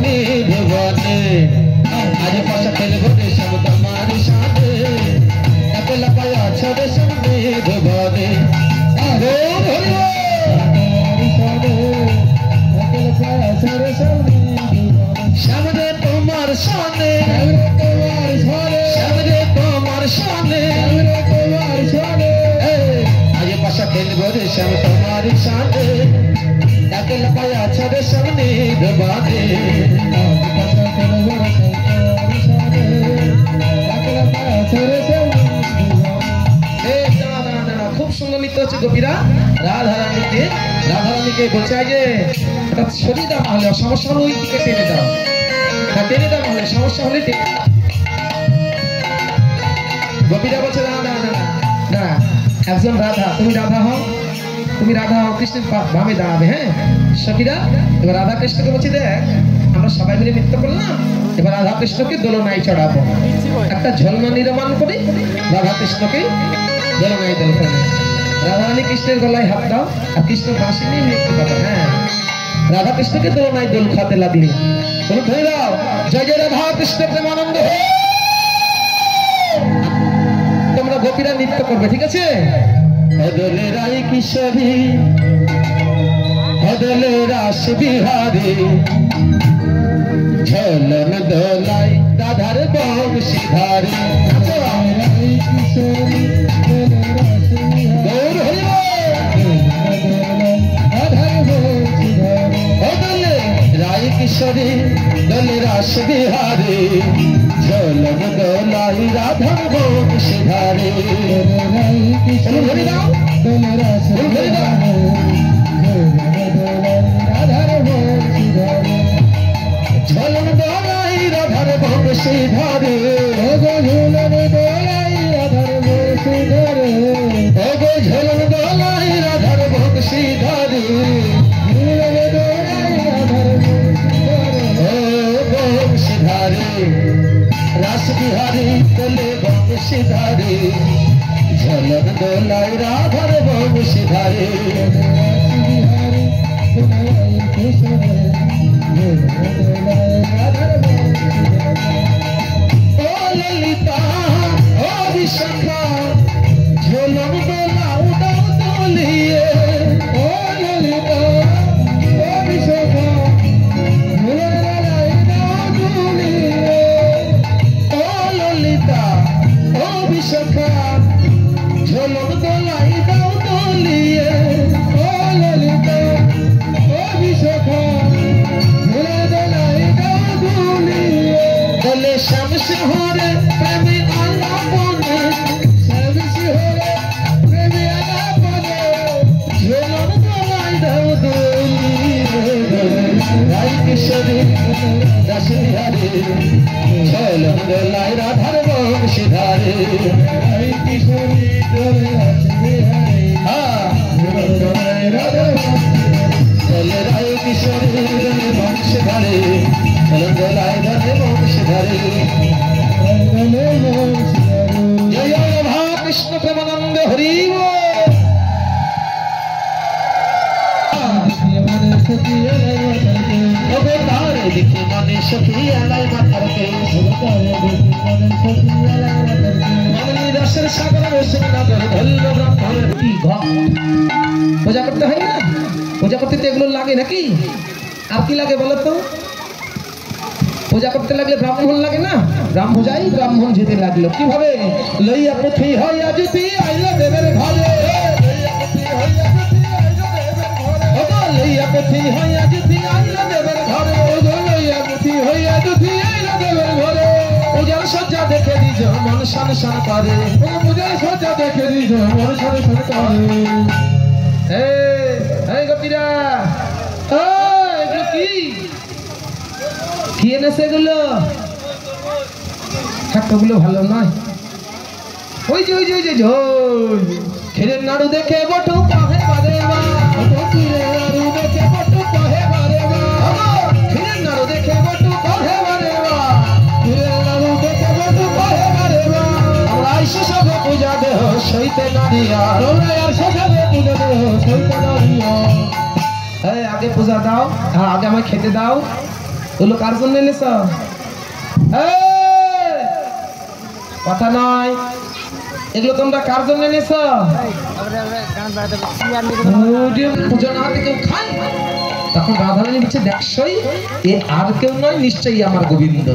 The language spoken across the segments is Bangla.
নিধুবনে আজ পাশা খেলবো রে সব তোমার সাথে একলা পায়া ছড়ে সব নিধুবনে সামনে তোমার সামনে সামনে তোমার সামনে আজ পাশা খেলবো রে সব তোমার সাথে একলা পায়া ছড়ে সব নিধুবনে খুব সুন্দর নৃত্য হচ্ছে গোপীরা রাধারানীকে বলছে যে একটা শরীর দাম হলে সমস্যা হলে ওই দিকে টেনে দাও হলে সমস্যা হলে গোপীরা বলছে না না না না একজন রাধা তুমি রাধা হও কৃষ্ণের ভাবে দাঁড়াবে। হ্যাঁ সখীরা এবার রাধা কৃষ্ণকে বলছি দেখ আমরা সবাই মিলে নৃত্য করলাম, এবার রাধা কৃষ্ণকে দোলনায় চড়াবো, একটা ঝলনা নির্মাণ করি রাধা কৃষ্ণকে দোলনায় দোল করে। রাধারানী কৃষ্ণের গলায় হাত দাও আর কৃষ্ণ বাঁশি নিয়ে নৃত্য করো। হ্যাঁ রাধা কৃষ্ণকে দোলনায় দোল খাতে লাগলি বলো ধরে দাও জয় জয় রাধা কৃষ্ণ প্রেমানন্দ। তোমরা গোপীরা নৃত্য করবে, ঠিক আছে? হদলে রাই কিশোরী হদলে রাস বিহারী ঝলন দোলাই রাধার বংশীধারী হদলে রাই কিশোরী দলে রাস বিহারী ঝলন দোলাই রাধার বংশীধারী ধরে দাও ধরে দাও ঝলন দোলাই রাধার বংশীধারী ঝলন দোলাই রাধার বংশীধারী ঝলন দোলাই রাধার বংশীধারী বংশীধারী রাস বিহারী দলে বংশীধারী ঝলন দোলাই রাধার বংশীধারী ও ললিতা ও বিশাখা ঝলন দোলাও দাও দোলিয়ে ও ললিতা ও বিশাখা ঝলন দোলাই দাও দোলিয়ে ও ললিতা ও বিশাখা ঝলন দোলাই দাও দোলিয়ে ও ললিতা ও বিশাখা ঝলন দোলাই দাও দোলিয়ে দলে শামস হরে প্রেমে আলাপনে শামস হরে প্রেমে আলাপনে ঝলন দোলাই দাও দোলিয়ে রাই কিশোরী রাস বিহারী ঝলন দোলাই রাধার বংশীধারী রাই কিশোরী দোলে রাস বিহারী ঝলন দোলাই রাধার দলে রাই কিশোরী দোলে বংশীধারী ঝলন দোলাই রাধার বংশীধারী জয় রাধা কৃষ্ণ প্রেমানন্দ হরি দেখে মনে সখী আলাই মাথারকে রসের সাগর নগর ধরল ব্রাহ্মণের কি পূজা করতে হয় না? পূজা করতে তো এগুলো লাগে নাকি? আর কি লাগে বলো তো? পূজা করতে লাগলে ব্রাহ্মণ লাগে না? ব্রাহ্মণ যেতে লাগলো কিভাবে? লইয়া পুথি হইয়া যদি আইলো দেবের ঘরে লইয়া পুথি হইয়া যদি আইলো দেবের ঘরে লইয়া পুথি হইয়া যদি আইলো দেবের ঘরে পূজার সজ্জা দেখে দিজ মন শান শান করে পূজার সজ্জা দেখে দিজ মন শান শান করে। এই গোপীরা এগুলো কি এনেছে? এগুলো ঠাকুরগুলো ভালো নয়। ওই যে ক্ষীরের নাড়ু দেখে বটু পাহে বারে মা ক্ষীরের নাড়ু দেখে বটু পাহে বারে মা ক্ষীরের নাড়ু দেখে বটু পাহে বারে মা ক্ষীরের নাড়ু দেখে বটু পাহে বারে মা আমরা আইসো সবে পূজা দেহ সইতে নারিয়া আমরা আর সবে পূজা দেহ সইতে নারিয়া। আগে পূজা দাও, হ্যাঁ আগে আমায় খেতে দাও। ওগুলো কার জন্য এনেছ? কথা নয়, এগুলো তোমরা কার জন্য এনেছ? পুজো না হতে কেউ খায়? তখন রাধারানী বলছে দেখছই, এ আর কেউ নয়, নিশ্চয়ই আমার গোবিন্দ।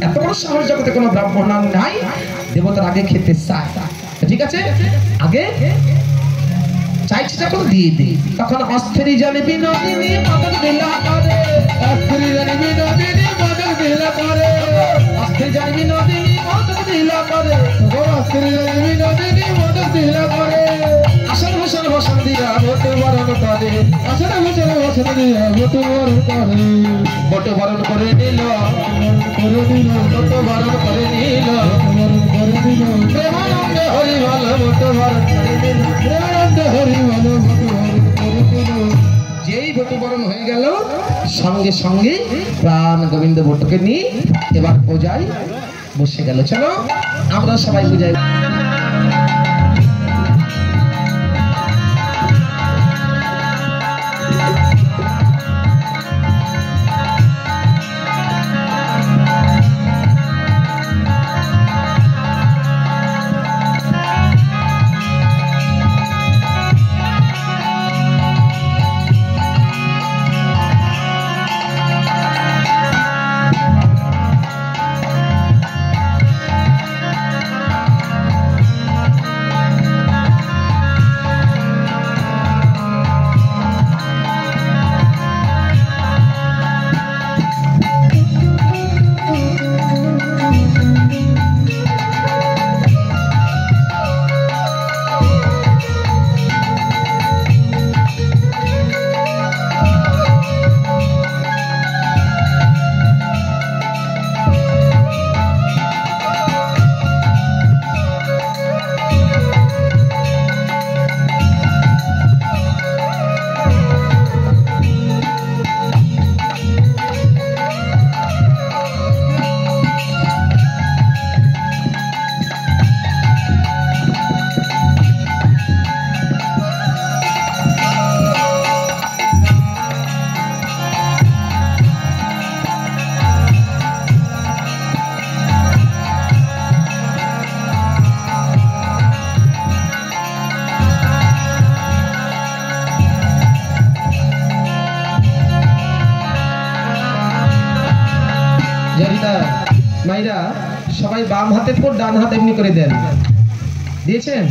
এত বড় সাহস জগতে কোনো ব্রাহ্মণ নাই, দেবতার আগে খেতে চায়। ঠিক আছে, আগে চাইছে যখন দিয়ে দিই। তখন অস্থিরি জানি বিনোদিনী মদন লীলা করে, অস্থিরি জানি বিনোদিনী মদন লীলা করে, অস্থিরি জানি বিনোদিনী মদন লীলা করে, অস্থিরি জানি বিনোদিনী মদন লীলা করে। আসন ভূষণ ভূষণ দিয়া বটু বরণ করে, আসন ভূষণ ভূষণ দিয়া বটু বরণ করে, বটু বরণ করে নিল, বটু বরণ করে নিল, প্রেমানন্দে হরি বল বটু বরণ করে নিল, প্রেমানন্দে হরি বল বটু বরণ করে নিল। যেই বটু বরণ হয়ে গেল, সঙ্গে সঙ্গে প্রাণ গোবিন্দ বটুকে নিয়ে এবার পূজায় বসে গেল। চলো আমরা সবাই পূজায়। মাইরা সবাই বাম হাতের পর ডান হাত এমনি করে দেন, দিয়েছেন?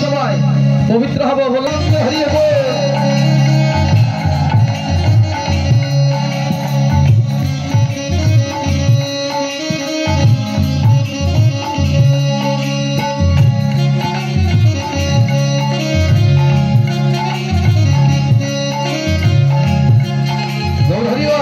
সবাই পবিত্র হবো, বললাম হারিয়ে গৌর হরিও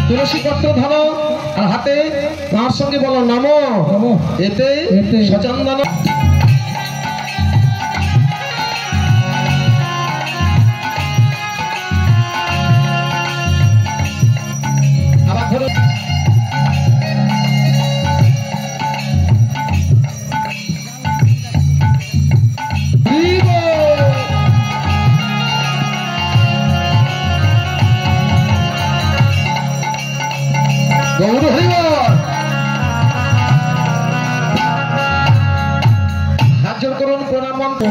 তুলসী পত্র ধরো আর হাতে তার সঙ্গে বলো নমো এতে সচন্দন। আবার ধরো গৌর হরিব। হাত জোর করুন, প্রণাম মন্ত্র।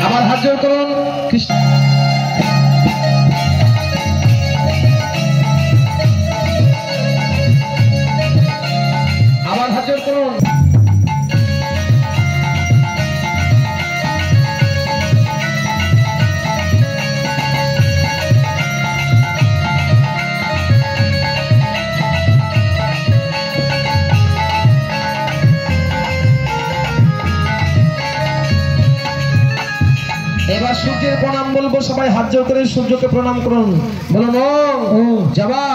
আবার হাত জোর করুন। কৃষ্ণ এবার সূর্যের প্রণাম বলবো, সবাই হাত জোড় করে সূর্যকে প্রণাম করুন, বলুন ওম জবা।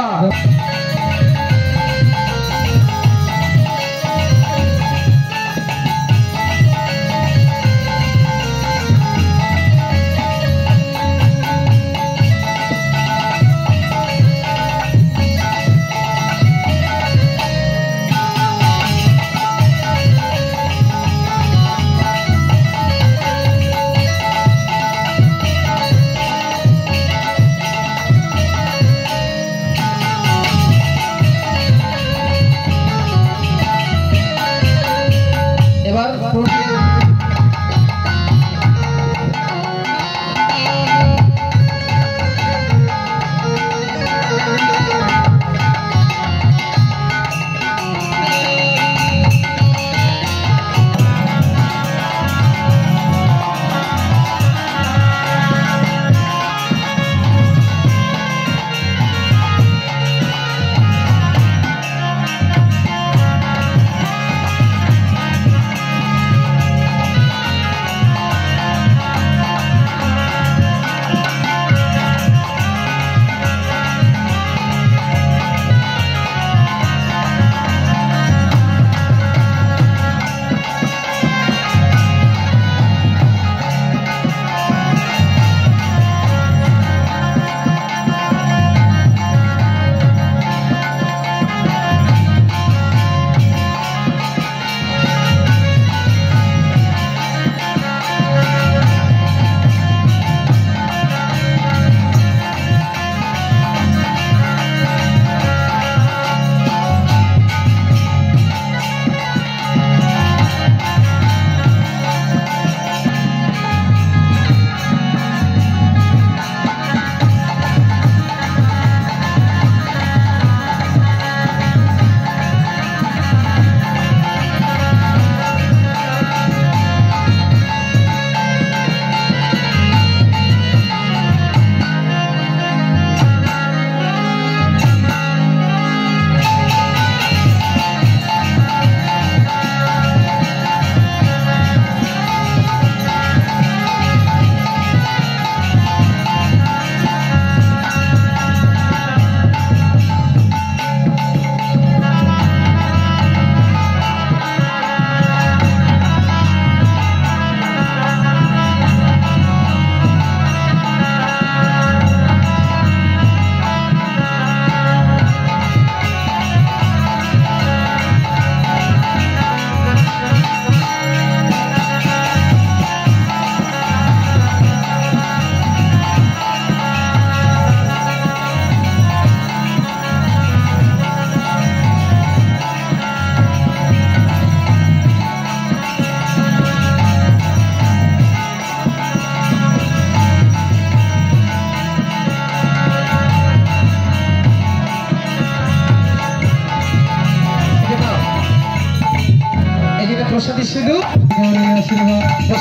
প্রসাদী সিধু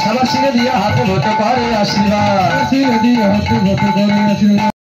সবার সিংহে দিয়ে হাতে ভোট করে আশীর্বাদ।